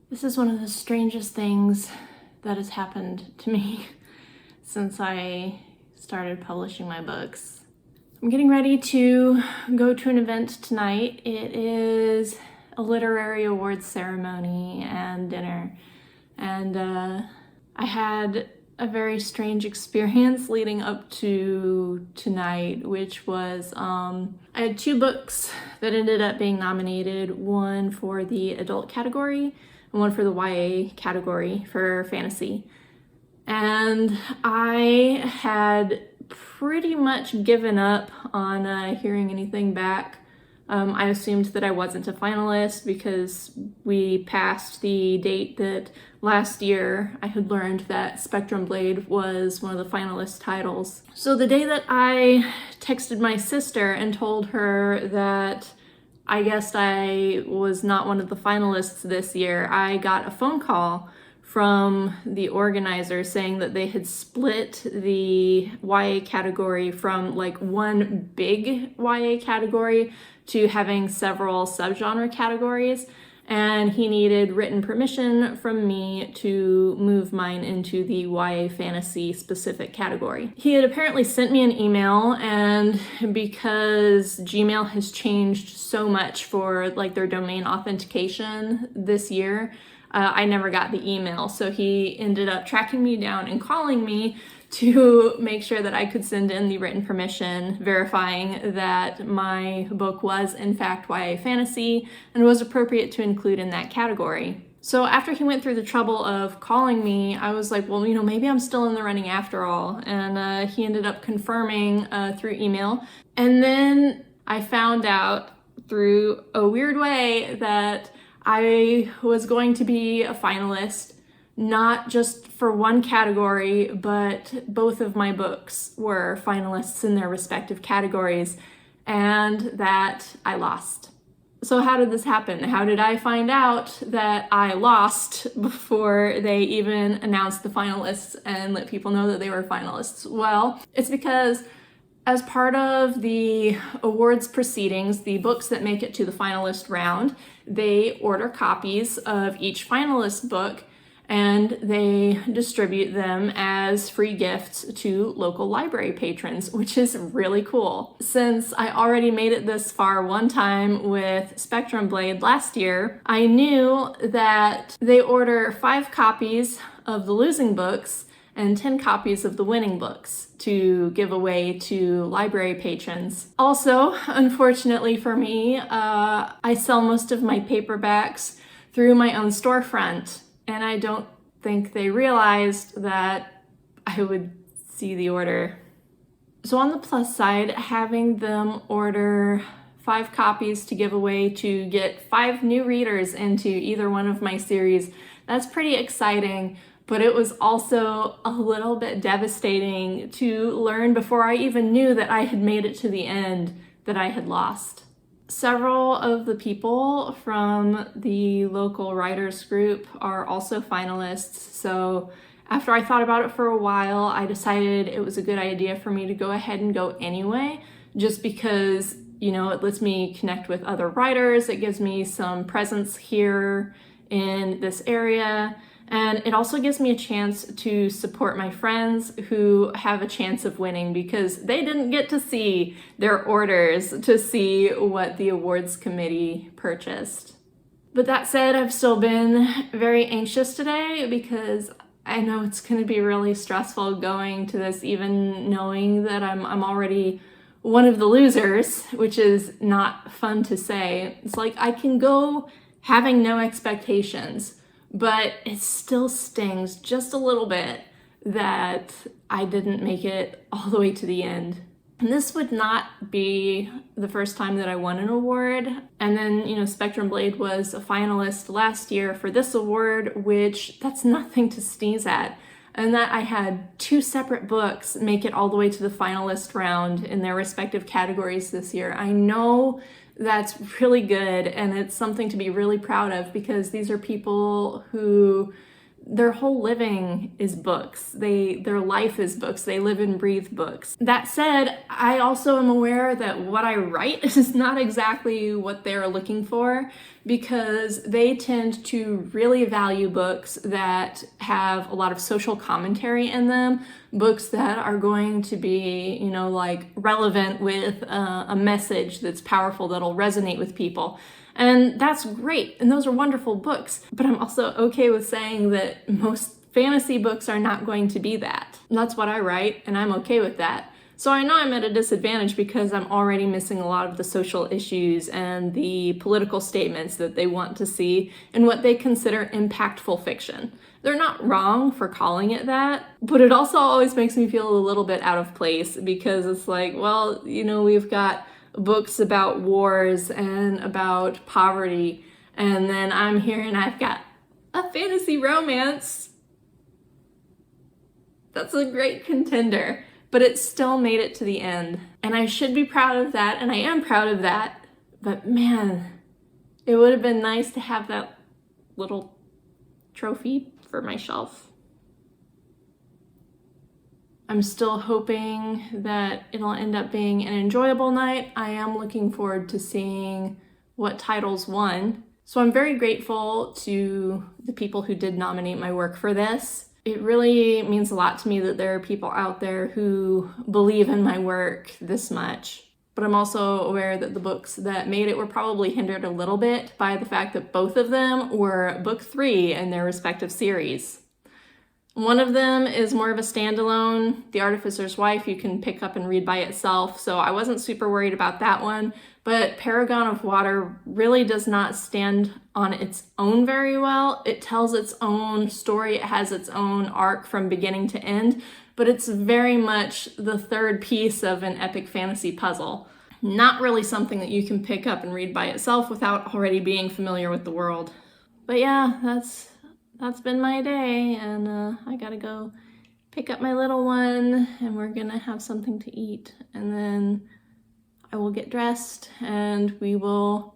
This is one of the strangest things that has happened to me since I started publishing my books. I'm getting ready to go to an event tonight. It is a literary awards ceremony and dinner. And I had a very strange experience leading up to tonight, which was I had two books that ended up being nominated, one for the adult category and one for the YA category for fantasy. And I had pretty much given up on hearing anything back. I assumed that I wasn't a finalist because we passed the date that last year I had learned that 𝗓𝗏𝗧𝗏 was one of the finalist titles. So the day that I texted my sister and told her that I guessed I was not one of the finalists this year, I got a phone call from the organizer saying that they had split the YA category from like one big YA category to having several subgenre categories, and he needed written permission from me to move mine into the YA fantasy specific category. He had apparently sent me an email, and because Gmail has changed so much for like their domain authentication this year, I never got the email. So he ended up tracking me down and calling me to make sure that I could send in the written permission verifying that my book was in fact YA fantasy and was appropriate to include in that category. So after he went through the trouble of calling me, I was like, well, maybe I'm still in the running after all. And he ended up confirming through email. And then I found out through a weird way that I was going to be a finalist, not just for one category, but both of my books were finalists in their respective categories, and that I lost. So how did this happen? How did I find out that I lost before they even announced the finalists and let people know that they were finalists? Well, it's because as part of the awards proceedings, the books that make it to the finalist round, they order copies of each finalist book and they distribute them as free gifts to local library patrons, which is really cool. Since I already made it this far one time with 𝗓𝗏𝗧𝗏 last year, I knew that they order 5 copies of the losing books and 10 copies of the winning books to give away to library patrons. Also, unfortunately for me, I sell most of my paperbacks through my own storefront, and I don't think they realized that I would see the order. So on the plus side, having them order 5 copies to give away to get 5 new readers into either one of my series, that's pretty exciting. But it was also a little bit devastating to learn before I even knew that I had made it to the end that I had lost. Several of the people from the local writers group are also finalists, so after I thought about it for a while, I decided it was a good idea for me to go ahead and go anyway, just because, it lets me connect with other writers, it gives me some presence here in this area, and it also gives me a chance to support my friends who have a chance of winning because they didn't get to see their orders to see what the awards committee purchased. But that said, I've still been very anxious today because I know it's going to be really stressful going to this, even knowing that I'm already one of the losers, which is not fun to say. It's like I can go having no expectations, but it still stings just a little bit that I didn't make it all the way to the end. And this would not be the first time that I won an award. And then, 𝗓𝗏𝗧𝗏 was a finalist last year for this award, which that's nothing to sneeze at. And that I had 2 separate books make it all the way to the finalist round in their respective categories this year. I know that's really good, and it's something to be really proud of because these are people who their whole living is books. Their life is books. They live and breathe books. That said, I also am aware that what I write is not exactly what they're looking for, because they tend to really value books that have a lot of social commentary in them, books that are going to be, you know, like relevant with a message that's powerful, that'll resonate with people. And that's great, and those are wonderful books, but I'm also okay with saying that most fantasy books are not going to be that. That's what I write, and I'm okay with that. So I know I'm at a disadvantage because I'm already missing a lot of the social issues and the political statements that they want to see in what they consider impactful fiction. They're not wrong for calling it that, but it also always makes me feel a little bit out of place, because it's like, well, you know, we've got books about wars and about poverty, and then I'm here and I've got a fantasy romance. That's a great contender, but it still made it to the end, and I should be proud of that, and I am proud of that. But man, it would have been nice to have that little trophy for my shelf. I'm still hoping that it'll end up being an enjoyable night. I am looking forward to seeing what titles won. So I'm very grateful to the people who did nominate my work for this. It really means a lot to me that there are people out there who believe in my work this much. But I'm also aware that the books that made it were probably hindered a little bit by the fact that both of them were book 3 in their respective series. One of them is more of a standalone, The Artificer's Wife, you can pick up and read by itself, so I wasn't super worried about that one. But Paragon of Water really does not stand on its own very well. It tells its own story, it has its own arc from beginning to end, but it's very much the third piece of an epic fantasy puzzle. Not really something that you can pick up and read by itself without already being familiar with the world. But yeah, that's been my day, and I gotta go pick up my little one, and we're gonna have something to eat, and then I will get dressed and we will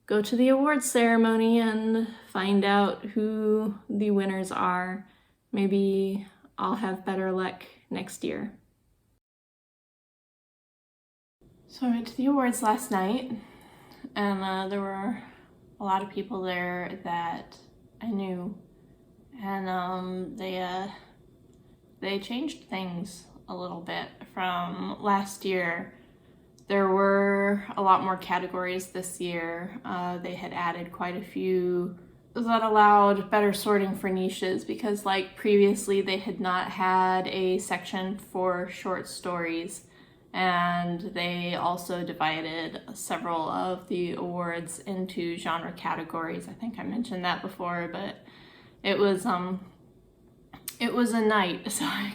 go to the awards ceremony and find out who the winners are. Maybe I'll have better luck next year. So I went to the awards last night, and there were a lot of people there that I knew. And they changed things a little bit from last year. There were a lot more categories this year. They had added quite a few that allowed better sorting for niches, because like previously they had not had a section for short stories, and they also divided several of the awards into genre categories. I think I mentioned that before, but it was a night, so I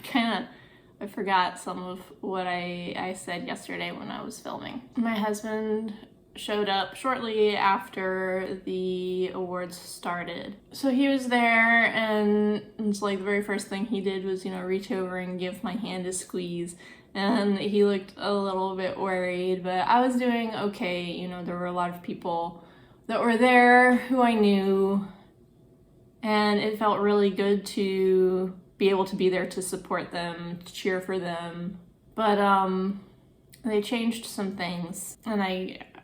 forgot some of what I said yesterday when I was filming. My husband showed up shortly after the awards started. So he was there, and it's like the very first thing he did was, you know, reach over and give my hand a squeeze. And he looked a little bit worried, but I was doing okay. You know, there were a lot of people that were there who I knew, and it felt really good to be able to be there to support them, to cheer for them. But they changed some things, and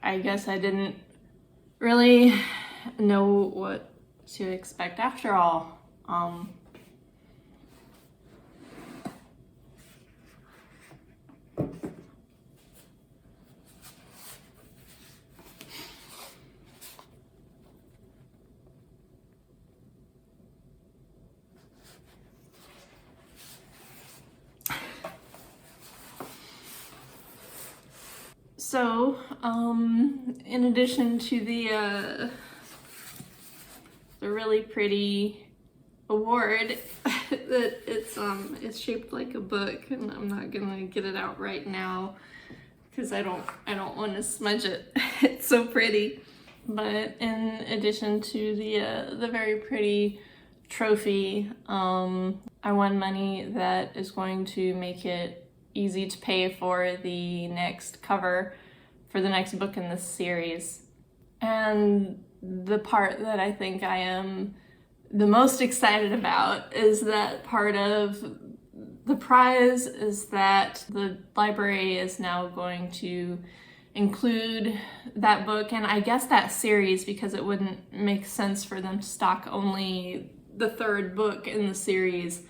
I guess I didn't really know what to expect after all. So, in addition to the really pretty award, that it's shaped like a book, and I'm not gonna get it out right now because I don't want to smudge it. It's so pretty. But in addition to the very pretty trophy, I won money that is going to make it easy to pay for the next cover for the next book in this series. And the part that I think I am the most excited about is that part of the prize is that the library is now going to include that book, and I guess that series, because it wouldn't make sense for them to stock only the third book in the series.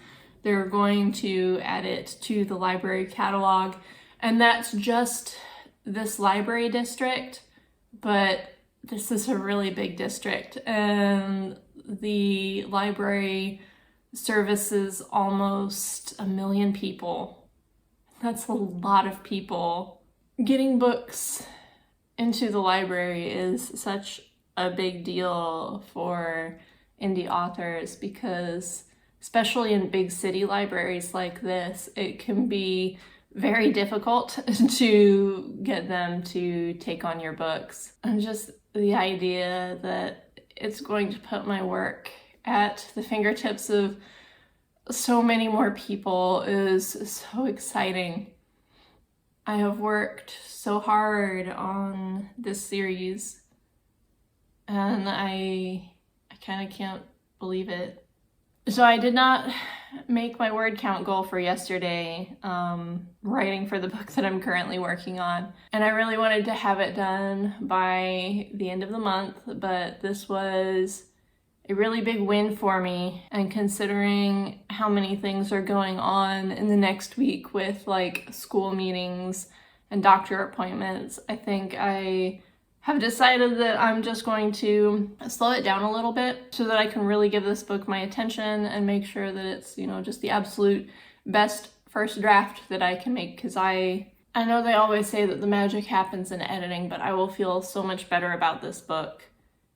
They're going to add it to the library catalog, and that's just this library district, but this is a really big district, and the library services almost 1 million people. That's a lot of people. Getting books into the library is such a big deal for indie authors because, especially in big city libraries like this, it can be very difficult to get them to take on your books. And just the idea that it's going to put my work at the fingertips of so many more people is so exciting. I have worked so hard on this series, and I kind of can't believe it. So I did not make my word count goal for yesterday, writing for the book that I'm currently working on. And I really wanted to have it done by the end of the month, but this was a really big win for me. And considering how many things are going on in the next week with like school meetings and doctor appointments, I think I have decided that I'm just going to slow it down a little bit so that I can really give this book my attention and make sure that it's, you know, just the absolute best first draft that I can make, because I know they always say that the magic happens in editing, but I will feel so much better about this book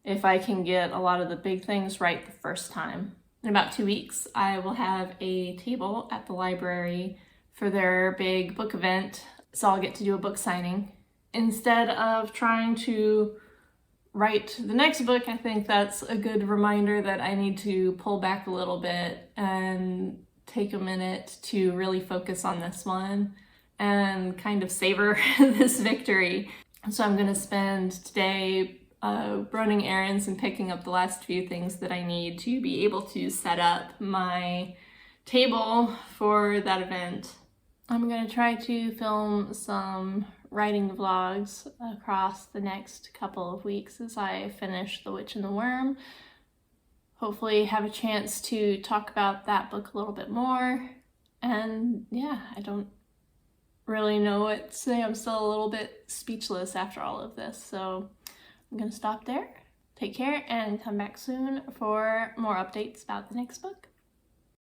if I can get a lot of the big things right the first time. In about 2 weeks, I will have a table at the library for their big book event, so I'll get to do a book signing. Instead of trying to write the next book, I think that's a good reminder that I need to pull back a little bit and take a minute to really focus on this one and kind of savor this victory. So I'm going to spend today running errands and picking up the last few things that I need to be able to set up my table for that event. I'm going to try to film some writing vlogs across the next couple of weeks as I finish The Witch and the Worm. Hopefully have a chance to talk about that book a little bit more. And yeah, I don't really know what to say. I'm still a little bit speechless after all of this. So I'm gonna stop there. Take care and come back soon for more updates about the next book.